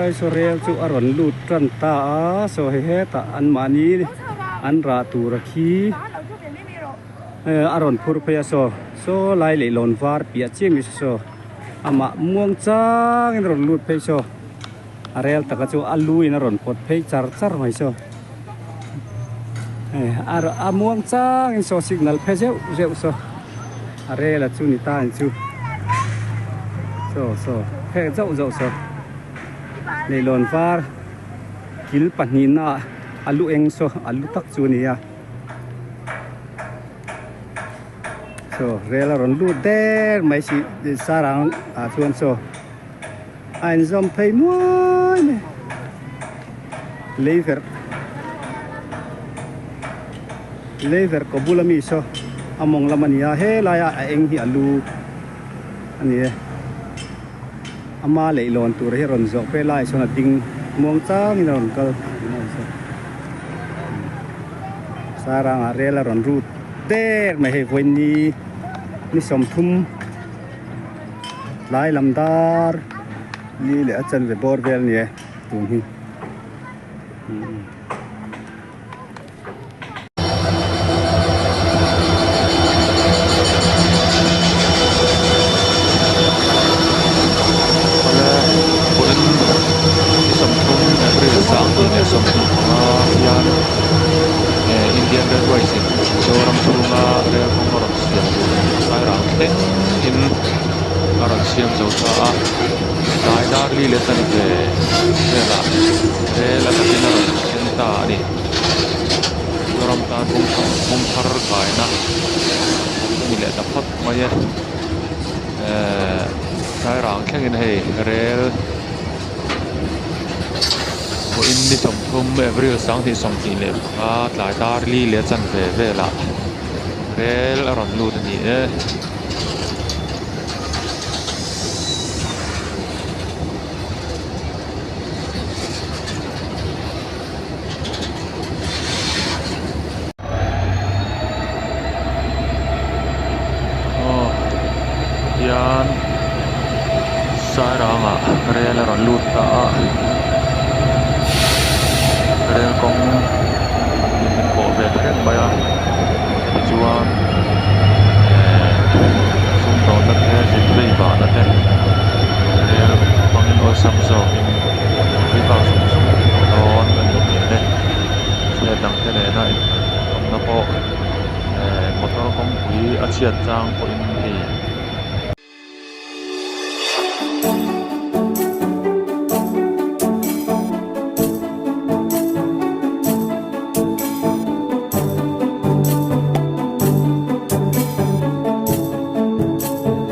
lai so rel chu aron lut tran ta so he ta an mani an ra tu ra khi aron phur phe so lai le lon var pia chim so ama muang chang in ron lut phe so arel ta ka chu alu in ron pot phe char char mai so ar amuang chang in so signal phe zeu so arela chu ni ta chu so phe zau so le lon var kil panina alu eng so alu tak chu ni ya so rela ron lu der mai si sarang chuan so ein zom phei muai ne lever ko bulami so among lamania he la ya eng hi alu ani ama le lon tur he ron zo pe lai so na ding muang chang in ron kal sarang rela ron ru der mai he voin ni som thum lai lamdar ni le achan ve bor vel ni tum hi Indian Railways in Joram Surunga Rail Congress Sai Rang Teng in Arak Siam Jota Dai Darli Lesson Ve Vela Vela Katina Senta Ni Joram Ta Bung Thar Kaina Ni Le Da Phat Maya Sai Rang Kheng in Hei Rail in ni som thum every sang thi som ti le a tlai tar li le chan ve ve la rel aron lu ni yan saranga rel aron lu ta rel kong ko ve khet baya chuan sum to na the jin vei ba na the rel bangin o sam so in vi ba sum don kan ni ne se dang te le na in na po motor kong pui a chiat chang po in hi